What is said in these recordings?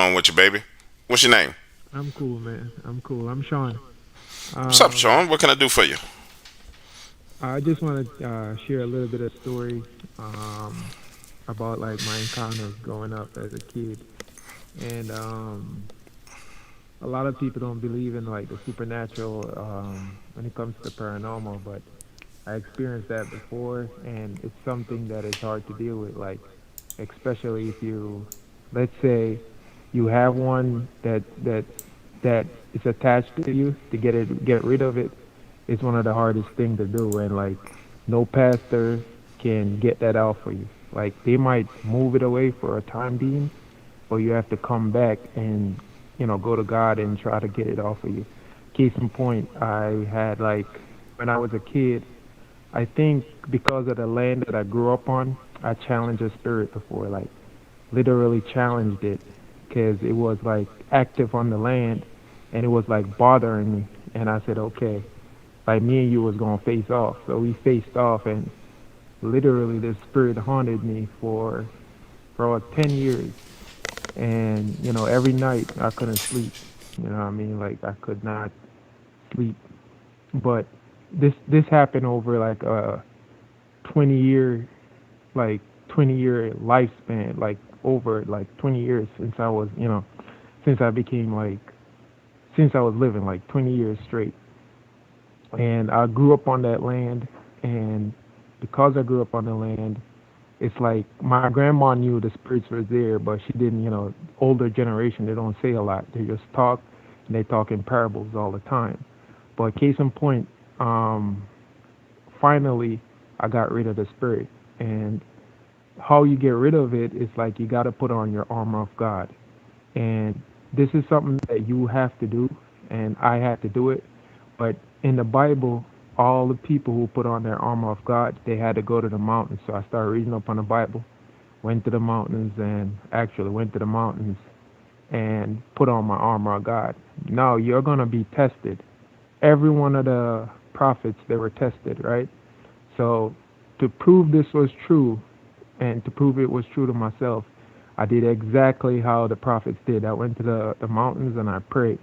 On with you, baby. What's your name? I'm cool, man. I'm cool. I'm Sean. What's up, Um, Sean? What can I do for you? I just want to share a little bit of story um, about like my encounters growing up as a kid, and a lot of people don't believe in like the supernatural when it comes to paranormal, but I experienced that before, and it's something that is hard to deal with. Like, especially if you, let's say, you have one that is attached to you to get rid of it. It's one of the hardest thing to do, and like no pastor can get that out for you. Like they might move it away for a time being, but you have to come back and go to God and try to get it off of you. Case in point, I had like when I was a kid, I think because of the land that I grew up on, I challenged a spirit before, like literally challenged it, because it was like active on the land, and it was like bothering me. And I said, okay, like me and you was gonna face off. So we faced off, and literally the spirit haunted me for 10 years. And every night I couldn't sleep. You know what I mean? Like I could not sleep. But this happened over like a 20 year like 20-year lifespan, like over like 20 years since I was, since I became like since I was living like 20 years straight. And I grew up on that land, and because I grew up on the land, it's like my grandma knew the spirits were there, but she didn't, older generation, they don't say a lot. They just talk, and they talk in parables all the time. But case in point, um, finally, I got rid of the spirit. And how you get rid of it is like you got to put on your armor of God. And this is something that you have to do, and I had to do it. But in the Bible, all the people who put on their armor of God, they had to go to the mountains. So I started reading up on the Bible, went to the mountains, and actually went to the mountains and put on my armor of God. Now you're going to be tested. Every one of the prophets, they were tested, right? So to prove this was true, and to prove it was true to myself, I did exactly how the prophets did. I went to the mountains and I prayed.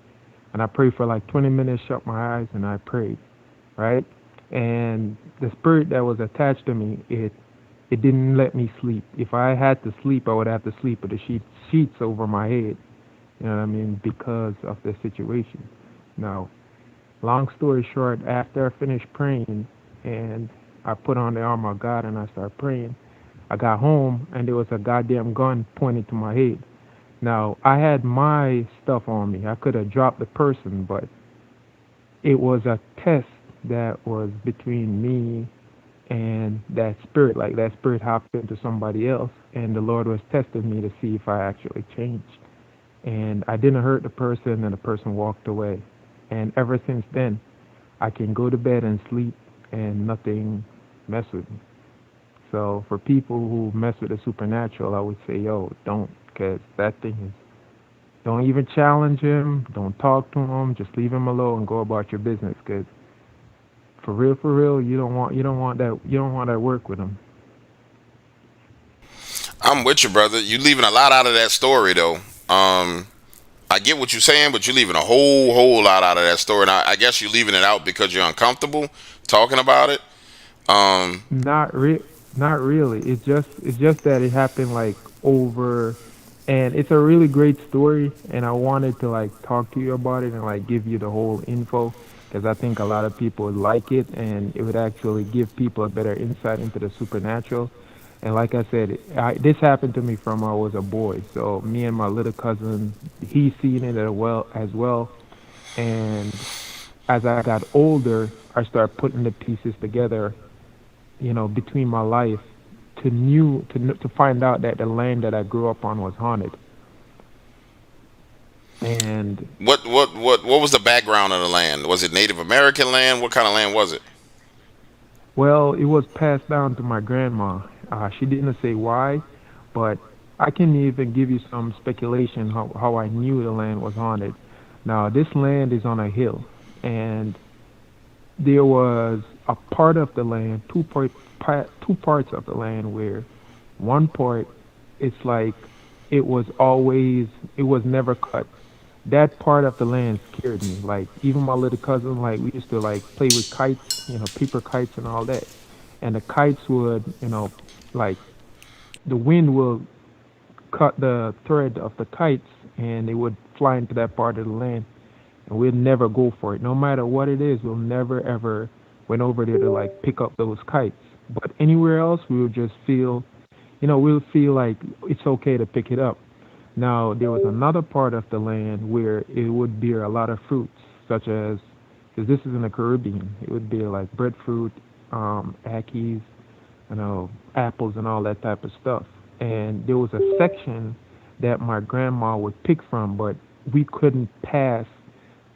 And I prayed for like 20 minutes, shut my eyes, and I prayed, right? And the spirit that was attached to me, it didn't let me sleep. If I had to sleep, I would have to sleep with the sheets over my head. You know what I mean? Because of the situation. Now, long story short, after I finished praying and I put on the armor of God and I started praying, I got home and there was a goddamn gun pointed to my head. Now, I had my stuff on me. I could have dropped the person, but it was a test that was between me and that spirit. Like that spirit hopped into somebody else, and the Lord was testing me to see if I actually changed. And I didn't hurt the person, and the person walked away. And ever since then, I can go to bed and sleep, and nothing mess with me. So for people who mess with the supernatural, I would say, yo, don't, because that thing is. Don't even challenge him. Don't talk to him. Just leave him alone and go about your business. Because for real, you don't want that work with him. I'm with you, brother. You leaving a lot out of that story, though. I get what you're saying, but you're leaving a whole lot out of that story. And I guess you're leaving it out because you're uncomfortable talking about it. Um, Not re Not really. It's just that it happened like over, and it's a really great story, and I wanted to like talk to you about it and like give you the whole info, because I think a lot of people would like it, and it would actually give people a better insight into the supernatural. And like I said, this happened to me from I was a boy. So me and my little cousin, he seen it as well. And as I got older, I started putting the pieces together, between my life to find out that the land that I grew up on was haunted. And what was the background of the land? Was it Native American land? What kind of land was it? well, it was passed down to my grandma. She didn't say why, but I can even give you some speculation how I knew the land was haunted. Now, this land is on a hill, and there was a part of the land, two parts of the land where one part it's like it was always it was never cut. That part of the land scared me. Like even my little cousin, like we used to like play with kites, paper kites and all that. And the kites would, like the wind will cut the thread of the kites and they would fly into that part of the land and we'd never go for it. No matter what it is, we'll never ever went over there to like pick up those kites. But anywhere else we would just feel, we'll feel like it's okay to pick it up. Now there was another part of the land where it would bear a lot of fruits, such as, because this is in the Caribbean, it would bear like breadfruit, ackes, apples and all that type of stuff. And there was a section that my grandma would pick from, but we couldn't pass.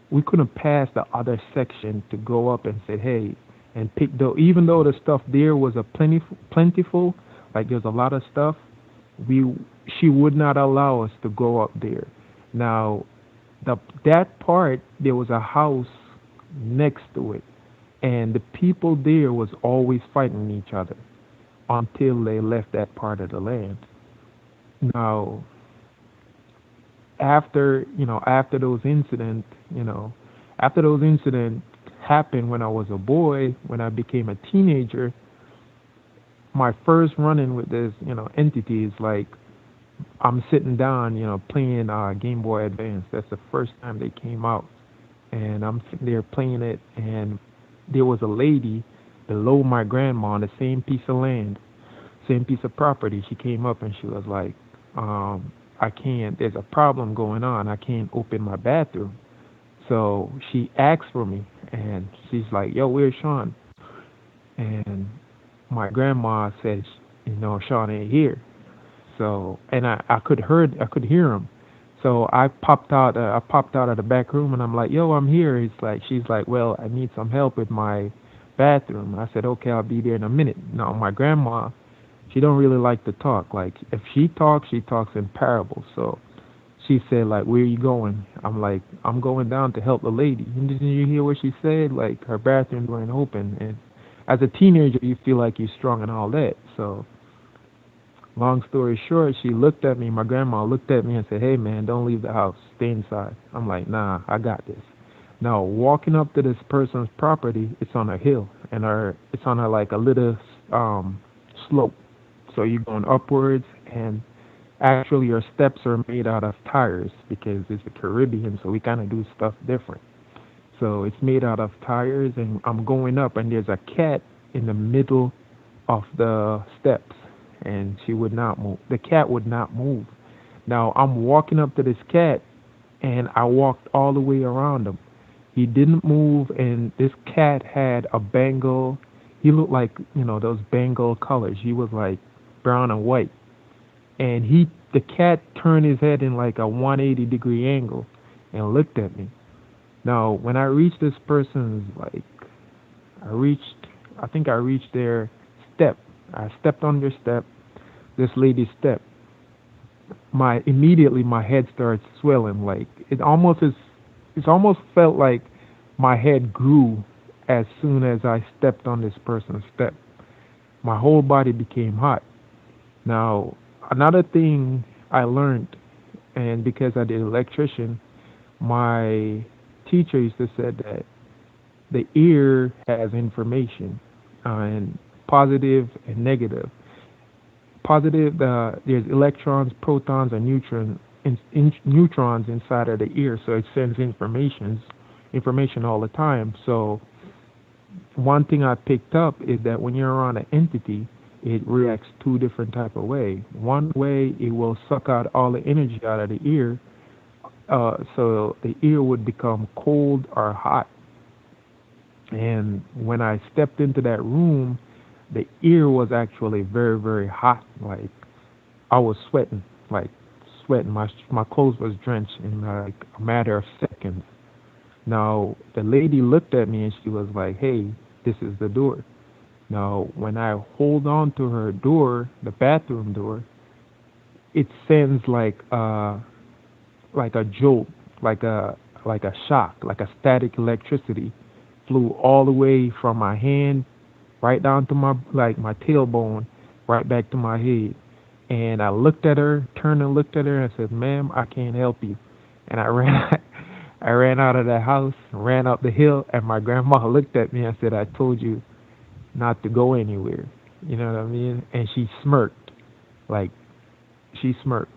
We couldn't pass the other section to go up and say, hey, and pick though. Even though the stuff there was a plentiful, like there's a lot of stuff, we she would not allow us to go up there. Now, that part there was a house next to it, and the people there was always fighting each other until they left that part of the land. Now, after those incidents, after those incidents happened when I was a boy, when I became a teenager, my first run-in with this, entity is like I'm sitting down, playing Game Boy Advance. That's the first time they came out, and I'm sitting there playing it, and there was a lady below my grandma on the same piece of land, same piece of property. She came up and she was like, I can't, there's a problem going on. I can't open my bathroom. So she asked for me and she's like, yo, where's Sean? And my grandma said, Sean ain't here. So, and I could hear him. So I popped out of the back room and I'm like, yo, I'm here. She's like, well, I need some help with my bathroom. I said, okay, I'll be there in a minute. Now, my grandma, she don't really like to talk. Like, if she talks in parables. So she said, like, where are you going? I'm like, I'm going down to help the lady. And didn't you hear what she said? Like, her bathroom weren't open. And as a teenager, you feel like you're strong and all that. So long story short, she looked at me, my grandma looked at me and said, hey man, don't leave the house, stay inside. I'm like, nah, I got this. Now, walking up to this person's property, it's on a hill, and it's on a like a little um, slope. So you're going upwards, and actually your steps are made out of tires because it's the Caribbean, so we kind of do stuff different. So it's made out of tires, and I'm going up, and there's a cat in the middle of the steps, and she would not move. The cat would not move. Now I'm walking up to this cat, and I walked all the way around him. He didn't move, and this cat had a Bengal. He looked like those Bengal colors. He was like brown and white, and the cat turned his head in like a 180-degree angle and looked at me. Now when I reached this person's like, I reached, I think I reached their step. I stepped on their step, this lady's step. My immediately my head starts swelling. Like it almost felt like my head grew as soon as I stepped on this person's step. My whole body became hot. Now, another thing I learned, and because I did electrician, my teacher used to say that the ear has information, and positive and negative. Positive, there's electrons, protons, and neutrons inside of the ear, so it sends information all the time. So one thing I picked up is that when you're around an entity, it reacts two different type of way. One way, it will suck out all the energy out of the ear, so the ear would become cold or hot. And when I stepped into that room, the ear was actually very, very hot. Like I was sweating, like sweating. My clothes was drenched in like a matter of seconds. Now the lady looked at me and she was like, "Hey, this is the door." Now when I hold on to her door, the bathroom door, it sends like a jolt, like a shock, like a static electricity flew all the way from my hand right down to my tailbone, right back to my head. And I looked at her, turned and looked at her, and I said, "Ma'am, I can't help you." And I ran, I ran out of the house, ran up the hill, and my grandma looked at me and said, "I told you not to go anywhere." You know what I mean? And she smirked, like she smirked.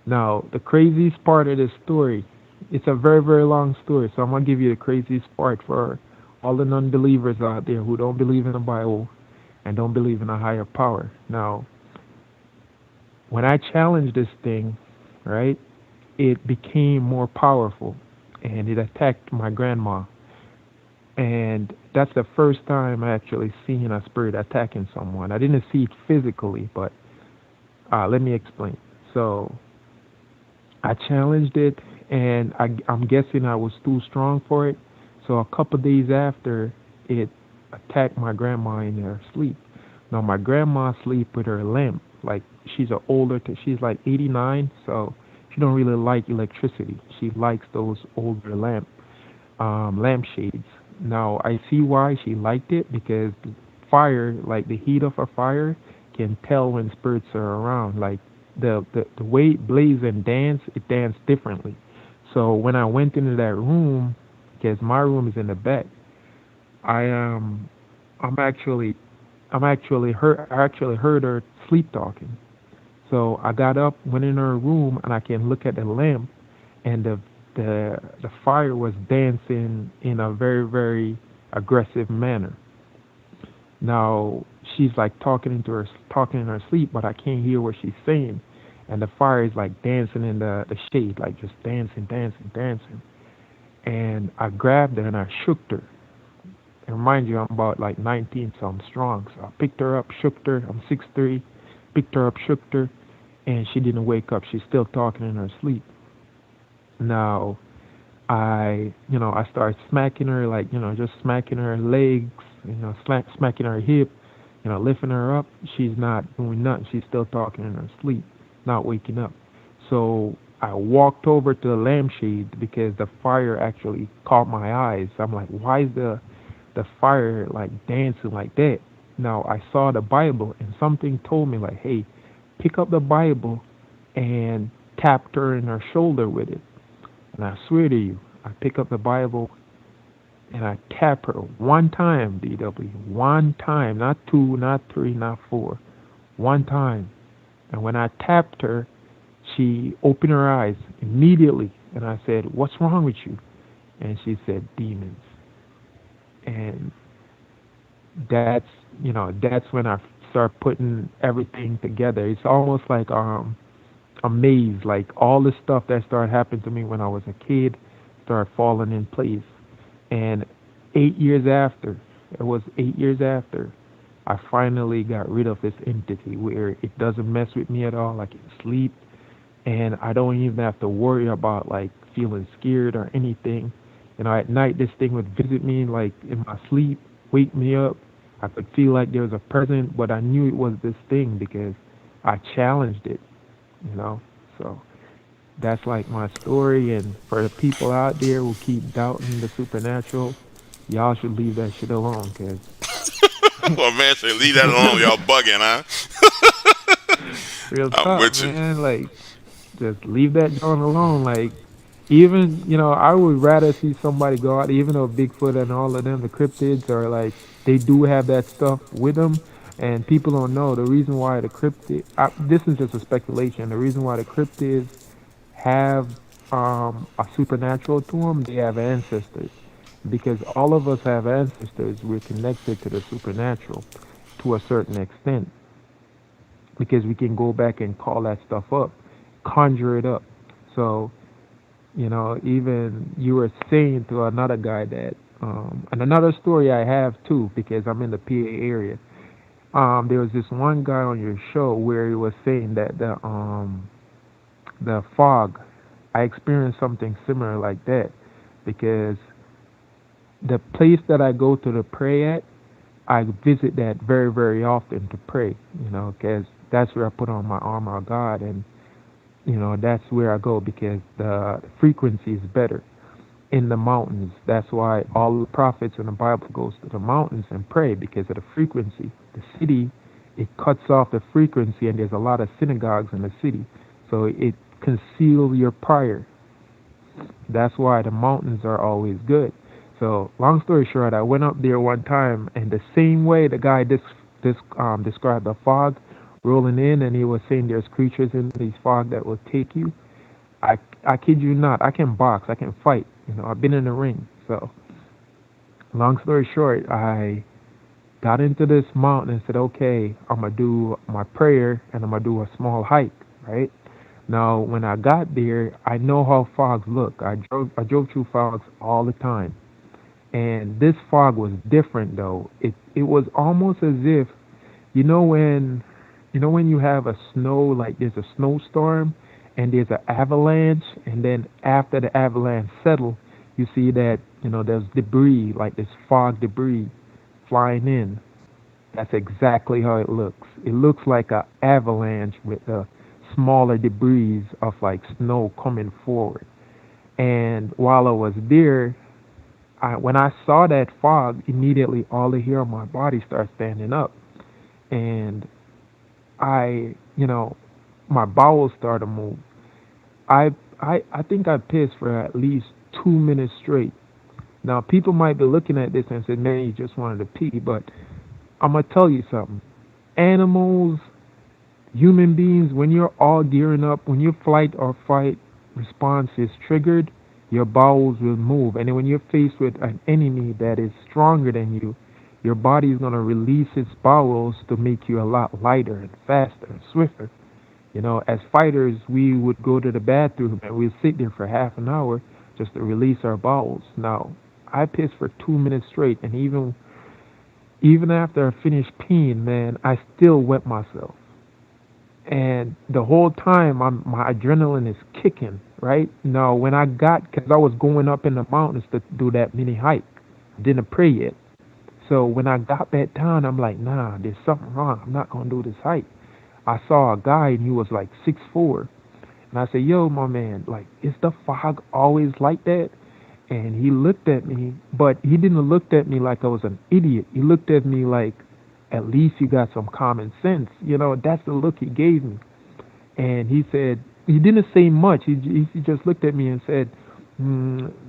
Now, the craziest part of this story, it's a very, very long story, so I'm gonna give you the craziest part for all the non-believers out there who don't believe in the Bible and don't believe in a higher power. Now, when I challenged this thing, right, it became more powerful and it attacked my grandma. And that's the first time I actually seen a spirit attacking someone. I didn't see it physically, but let me explain. So I challenged it, and I'm guessing I was too strong for it. So a couple days after, it attacked my grandma in her sleep. Now my grandma sleep with her lamp. Like she's like 89, so she don't really like electricity. She likes those older lampshades. Now I see why she liked it because fire, like the heat of a fire, can tell when spirits are around. Like the way it blaze and dance, it dance differently. So when I went into that room, because my room is in the back, I I'm actually I actually heard her sleep talking. So I got up, went in her room, and I can look at the lamp, and the fire was dancing in a very very aggressive manner. Now she's like talking in her sleep, but I can't hear what she's saying, and the fire is like dancing in the shade, like just dancing, dancing, dancing. And I grabbed her and I shook her. And remind you, I'm about like 19, so I'm strong. So I picked her up, shook her. I'm 6'3", picked her up, shook her, and she didn't wake up. She's still talking in her sleep. Now I started smacking her, like, just smacking her legs, smacking her hip, lifting her up. She's not doing nothing. She's still talking in her sleep, not waking up. So I walked over to the lampshade because the fire actually caught my eyes. I'm like, why is the fire like dancing like that? Now I saw the Bible and something told me like, hey, pick up the Bible and tapped her in her shoulder with it. And I swear to you, I pick up the Bible and I tap her one time, DW, one time, not two, not three, not four, one time. And when I tapped her, she opened her eyes immediately. And I said, "What's wrong with you?" And she said, "Demons." And that's, that's when I start putting everything together. It's almost like a maze, like all the stuff that started happening to me when I was a kid started falling in place. And 8 years after, it was 8 years after, I finally got rid of this entity where it doesn't mess with me at all. I can sleep, and I don't even have to worry about like feeling scared or anything. At night, this thing would visit me like in my sleep, wake me up. I could feel like there was a present, but I knew it was this thing because I challenged it, you know. So that's like my story. And for the people out there who keep doubting the supernatural, y'all should leave that shit alone, cause Well, man, say leave that alone. Y'all bugging, huh? real I'm talk, with you. man. Like, just leave that joint alone. Like, even I would rather see somebody go out, even though Bigfoot and all of them, the cryptids are like they do have that stuff with them, and people don't know the reason why the cryptid. This is just a speculation. The reason why the cryptids have a supernatural to them, they have ancestors, because all of us have ancestors. We're connected to the supernatural to a certain extent because we can go back and call that stuff up, conjure it up. So, even you were saying to another guy that, and another story I have too, because I'm in the PA area. There was this one guy on your show where he was saying that the fog, I experienced something similar like that, because the place that I go to pray at, I visit that very, very often to pray, because that's where I put on my armor of God, and that's where I go because the frequency is better in the mountains. That's why all the prophets in the Bible goes to the mountains and pray because of the frequency. The city it cuts off the frequency, and there's a lot of synagogues in the city, so it conceals your prayer. That's why the mountains are always good. So, long story short, I went up there one time, and the same way the guy described the fog rolling in, and he was saying there's creatures in these fog that will take you. I kid you not, I can box, I can fight. I've been in the ring. So, long story short, I got into this mountain and said, okay, I'm gonna do my prayer and I'm gonna do a small hike, right? Now, when I got there, I know how fogs look. I drove through fogs all the time, and this fog was different though. It was almost as if when you have a snow, like there's a snowstorm and there's an avalanche, and then after the avalanche settle, you see that there's debris, like this fog debris flying in. That's exactly how it looks. It looks like a avalanche with a smaller debris of like snow coming forward. And while I was there, when I saw that fog, immediately all the hair on my body started standing up, and I, my bowels started to move. I, I think I pissed for at least 2 minutes straight. Now people might be looking at this and say, "Man, you just wanted to pee," but I'm gonna tell you something. Animals, human beings, when you're all gearing up, when your flight or fight response is triggered, your bowels will move. And then when you're faced with an enemy that is stronger than you, your body is going to release its bowels to make you a lot lighter and faster and swifter. As fighters, we would go to the bathroom and we'd sit there for half an hour just to release our bowels. Now, I pissed for 2 minutes straight, and even after I finished peeing, man, I still wet myself. And the whole time my adrenaline is kicking, right? Now when I got, because I was going up in the mountains to do that mini hike, I didn't pray yet. So when I got back down, I'm like, nah, there's something wrong, I'm not gonna do this hike. I saw a guy and he was like 6'4", and I said, yo, my man, like, is the fog always like that? And he looked at me, but he didn't look at me like I was an idiot. He looked at me like, at least you got some common sense. That's the look he gave me. And he said, he didn't say much. He just looked at me and said,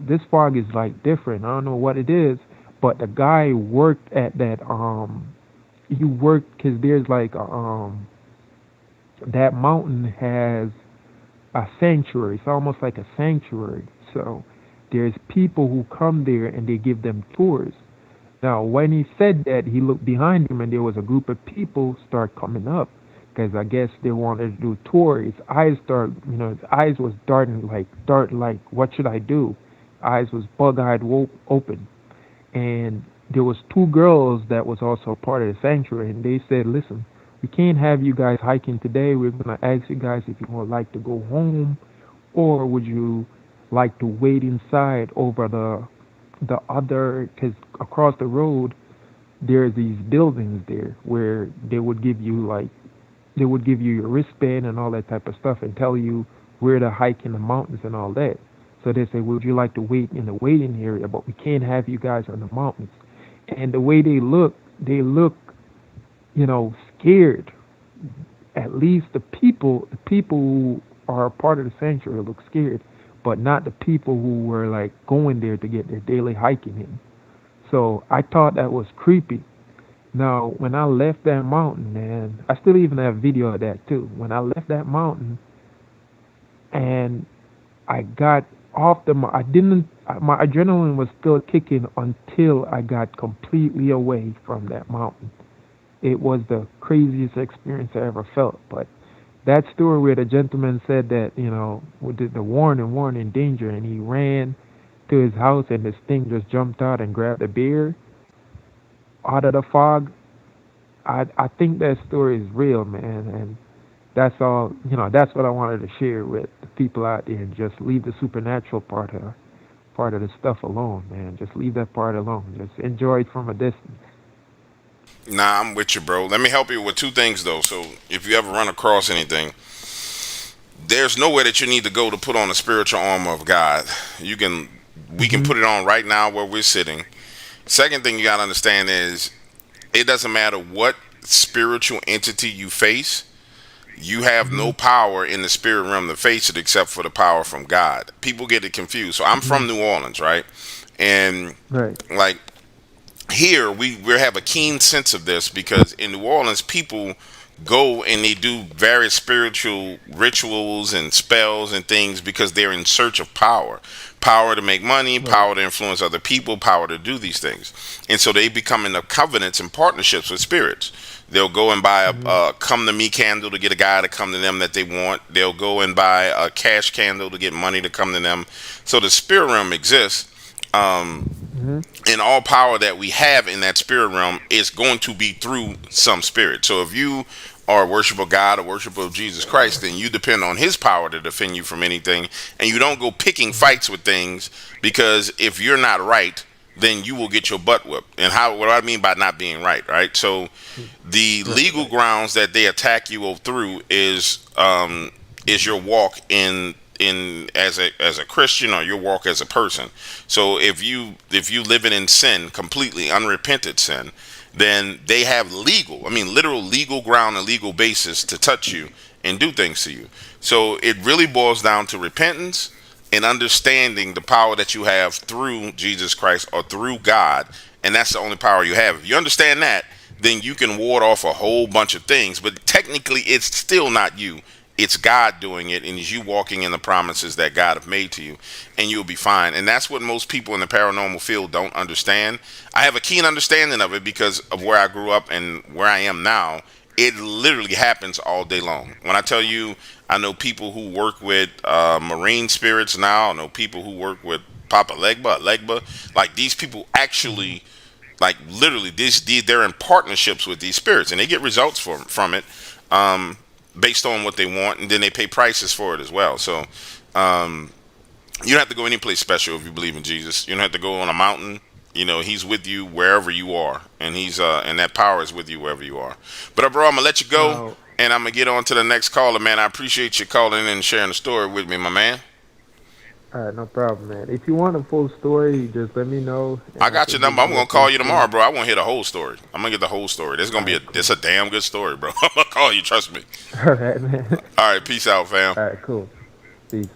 this fog is like different. I don't know what it is. But the guy worked at that, he worked, because there's like, that mountain has a sanctuary. It's almost like a sanctuary. So there's people who come there and they give them tours. Now, when he said that, he looked behind him and there was a group of people start coming up, because I guess they wanted to do a tour. His eyes was darting like, what should I do? Eyes was bug-eyed open. And there was two girls that was also part of the sanctuary, and they said, listen, we can't have you guys hiking today. We're going to ask you guys if you would like to go home, or would you like to wait inside over the other, because across the road there's these buildings there where they would give you your wristband and all that type of stuff and tell you where to hike in the mountains and all that. So they say, would you like to wait in the waiting area, but we can't have you guys on the mountains. And the way they look scared. At least the people who are a part of the sanctuary look scared, but not the people who were like going there to get their daily hiking in. So I thought that was creepy. Now, when I left that mountain, man, I still even have video of that too. When I left that mountain and I got off I didn't, my adrenaline was still kicking until I got completely away from that mountain. It was the craziest experience I ever felt. But that story where the gentleman said that, with the warning, danger, and he ran to his house and this thing just jumped out and grabbed a bear out of the fog. I think that story is real, man, and that's all. That's what I wanted to share with the people out there, and just leave the supernatural part of the stuff alone, man. Just leave that part alone. Just enjoy it from a distance. Nah, I'm with you, bro. Let me help you with two things though. So if you ever run across anything, there's nowhere that you need to go to put on the spiritual armor of God. We can Mhm. put it on right now where we're sitting. Second thing you gotta understand is it doesn't matter what spiritual entity you face, you have no Mhm. power in the spirit realm to face it except for the power from God. People get it confused. So I'm from Mhm. New Orleans, right? And Right. like here we have a keen sense of this because in New Orleans people go and they do various spiritual rituals and spells and things because they're in search of power to make money, Right. power to influence other people, power to do these things. And so they become into covenants and partnerships with spirits. They'll go and buy Mhm. a come to me candle to get a guy to come to them that they want. They'll go and buy a cash candle to get money to come to them. So the spirit realm exists. um, Mhm. and all power that we have in that spirit realm is going to be through some spirit. So if you are a worshiper of God, a worshiper of Jesus Christ, then you depend on his power to defend you from anything. And you don't go picking Mhm. fights with things because if you're not right, then you will get your butt whipped. And how what do I mean by not being right, right? So the Right. legal Right. grounds that they attack you through is your walk in as a Christian or your walk as a person. So if you living in sin, completely unrepented sin, then they have legal, I mean literal legal ground and legal basis to touch you and do things to you. So it really boils down to repentance and understanding the power that you have through Jesus Christ or through God, and that's the only power you have. If you understand that, then you can ward off a whole bunch of things. But technically, it's still not you. It's God doing it, and it's you walking in the promises that God have made to you, and you'll be fine. And that's what most people in the paranormal field don't understand. I have a keen understanding of it because of where I grew up and where I am now. It literally happens all day long. When I tell you, I know people who work with marine spirits now. I know people who work with Papa Legba. Like these people Mhm. actually like literally they're in partnerships with these spirits and they get results from it, um, based on what they want, and then they pay prices for it as well. So um, you don't have to go any place special if you believe in Jesus. You don't have to go on a mountain. You know, he's with you wherever you are, and he's and that power is with you wherever you are. But bro, I'm gonna let you go, Now, and I'm gonna get on to the next caller, man. I appreciate you calling in and sharing the story with me, my man. no problem, man. If you want a full story, just let me know, I and I got your could give number. I'm you a gonna full call you tomorrow, story. bro. I want to hear the whole story. I'm gonna get the whole story. This is gonna All be right, it's cool. a damn good story, bro. I'm gonna call you. Trust me. All right, man. All right, peace out, fam. All right, cool. Peace.